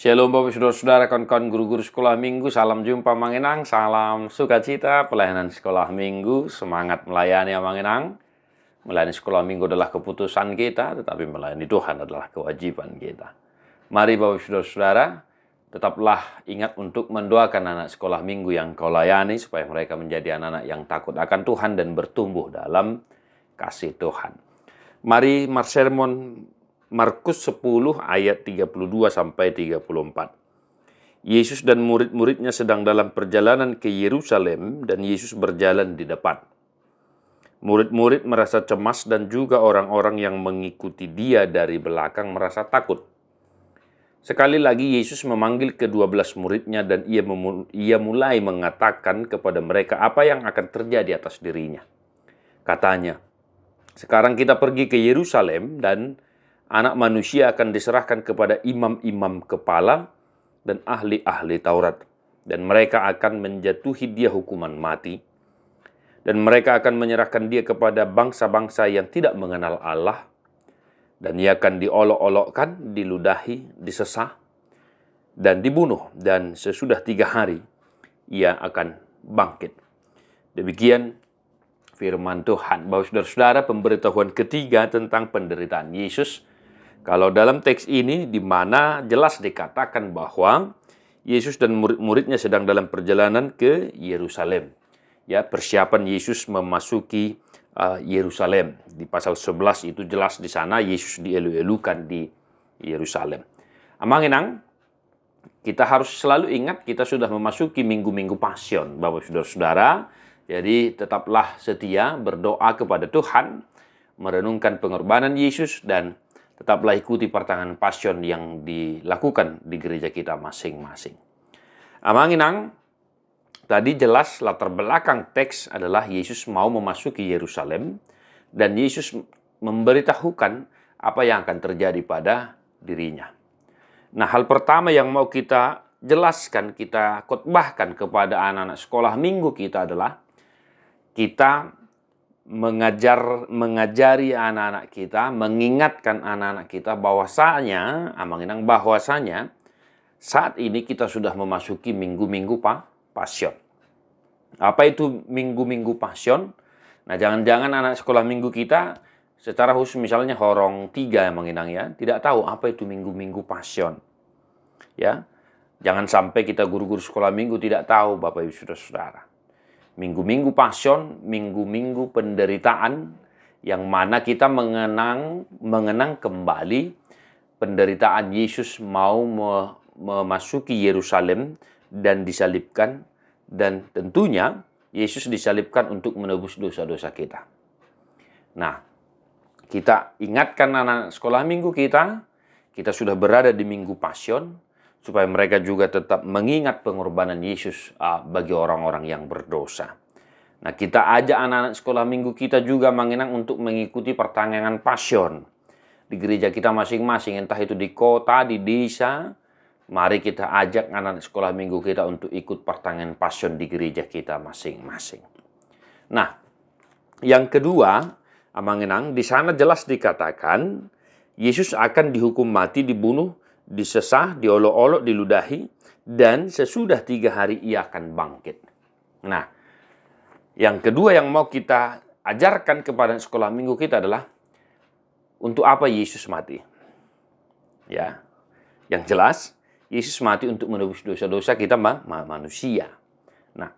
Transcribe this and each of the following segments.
Shalom Bapak Saudara-saudara, kawan-kawan guru-guru sekolah minggu, salam jumpa Manginang, salam sukacita, pelayanan sekolah minggu, semangat melayani Manginang. Melayani sekolah minggu adalah keputusan kita, tetapi melayani Tuhan adalah kewajiban kita. Mari Bapak Saudara-saudara, tetaplah ingat untuk mendoakan anak sekolah minggu yang kau layani, supaya mereka menjadi anak-anak yang takut akan Tuhan dan bertumbuh dalam kasih Tuhan. Mari sermon Markus 10 ayat 32 sampai 34. Yesus dan murid-muridnya sedang dalam perjalanan ke Yerusalem dan Yesus berjalan di depan. Murid-murid merasa cemas dan juga orang-orang yang mengikuti dia dari belakang merasa takut. Sekali lagi Yesus memanggil ke-12 muridnya dan ia mulai mengatakan kepada mereka apa yang akan terjadi atas dirinya. Katanya, "Sekarang kita pergi ke Yerusalem dan Anak Manusia akan diserahkan kepada imam-imam kepala dan ahli-ahli Taurat. Dan mereka akan menjatuhi dia hukuman mati. Dan mereka akan menyerahkan dia kepada bangsa-bangsa yang tidak mengenal Allah. Dan ia akan diolok-olokkan, diludahi, disesah, dan dibunuh. Dan sesudah 3 hari, ia akan bangkit." Demikian firman Tuhan. Bapak saudara-saudara, pemberitahuan ketiga tentang penderitaan Yesus. Kalau dalam teks ini di mana jelas dikatakan bahwa Yesus dan murid-muridnya sedang dalam perjalanan ke Yerusalem. Ya, persiapan Yesus memasuki Yerusalem. Di pasal 11 itu jelas di sana Yesus dielu-elukan di Yerusalem. Amanginang, kita harus selalu ingat kita sudah memasuki minggu-minggu Pasion, Bapak saudara-saudara. Jadi tetaplah setia berdoa kepada Tuhan, merenungkan pengorbanan Yesus, dan tetaplah ikuti pertengahan Pasion yang dilakukan di gereja kita masing-masing. Amanginang, tadi jelas latar belakang teks adalah Yesus mau memasuki Yerusalem dan Yesus memberitahukan apa yang akan terjadi pada dirinya. Nah, hal pertama yang mau kita jelaskan, kita khotbahkan kepada anak-anak sekolah minggu kita adalah kita mengajari anak-anak kita, mengingatkan anak-anak kita bahwasanya saat ini kita sudah memasuki minggu-minggu Pasion. Apa itu minggu-minggu Pasion? Nah, jangan-jangan anak sekolah minggu kita secara khusus misalnya Horong 3 ya, tidak tahu apa itu minggu-minggu Pasion. Ya, jangan sampai kita guru-guru sekolah minggu tidak tahu, Bapak Ibu Saudara-saudara. Minggu-minggu Pasion, minggu-minggu penderitaan, yang mana kita mengenang kembali penderitaan Yesus mau memasuki Yerusalem dan disalibkan, dan tentunya Yesus disalibkan untuk menebus dosa-dosa kita. Nah, kita ingatkan anak sekolah minggu kita sudah berada di minggu Pasion, supaya mereka juga tetap mengingat pengorbanan Yesus bagi orang-orang yang berdosa. Nah, kita ajak anak-anak sekolah minggu kita juga mengenang untuk mengikuti pertengahan Pasion di gereja kita masing-masing, entah itu di kota, di desa. Mari kita ajak anak-anak sekolah minggu kita untuk ikut pertengahan Pasion di gereja kita masing-masing. Nah, yang kedua, mengenang di sana jelas dikatakan Yesus akan dihukum mati, dibunuh, disesah, diolok-olok, diludahi, dan sesudah 3 hari ia akan bangkit. Nah, yang kedua yang mau kita ajarkan kepada sekolah minggu kita adalah untuk apa Yesus mati. Ya, yang jelas Yesus mati untuk menebus dosa-dosa kita manusia. Nah,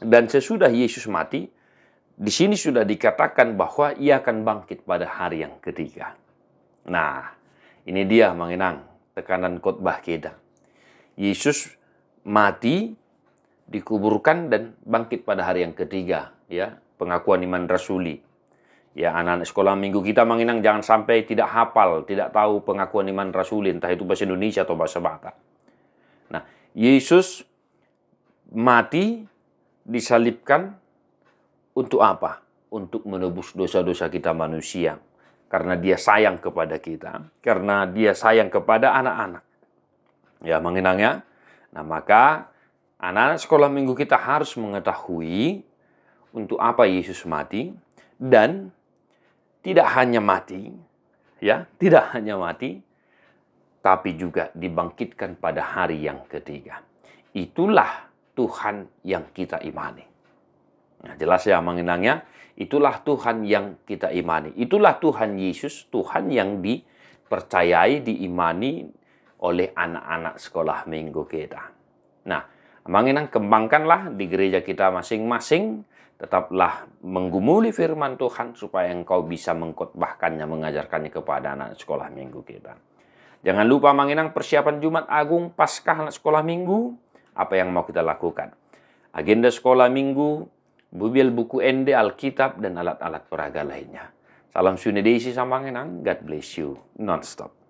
dan sesudah Yesus mati, di sini sudah dikatakan bahwa ia akan bangkit pada hari yang ketiga. Nah, ini dia mengenang tekanan khotbah kita. Yesus mati, dikuburkan, dan bangkit pada hari yang ketiga. Ya, pengakuan iman rasuli. Ya, anak-anak sekolah minggu kita mengenang jangan sampai tidak hafal, tidak tahu pengakuan iman rasuli, entah itu bahasa Indonesia atau bahasa Batak. Nah, Yesus mati, disalibkan untuk apa? Untuk menebus dosa-dosa kita manusia. Karena dia sayang kepada kita, karena dia sayang kepada anak-anak. Ya, mengenangnya. Nah, maka anak-anak sekolah minggu kita harus mengetahui untuk apa Yesus mati, dan tidak hanya mati, ya, tidak hanya mati, tapi juga dibangkitkan pada hari yang ketiga. Itulah Tuhan yang kita imani. Nah, jelas ya mengenangnya, itulah Tuhan yang kita imani. Itulah Tuhan Yesus, Tuhan yang dipercayai, diimani oleh anak-anak sekolah minggu kita. Nah, mengenang kembangkanlah di gereja kita masing-masing, tetaplah menggumuli firman Tuhan supaya engkau bisa mengkhotbahkannya, mengajarkannya kepada anak sekolah minggu kita. Jangan lupa mengenang persiapan Jumat Agung Paskah anak sekolah minggu. Apa yang mau kita lakukan? Agenda sekolah minggu, bubil buku ende, Alkitab, dan alat-alat peraga lainnya. Salam Sunedesi sama mengenang. God bless you non-stop.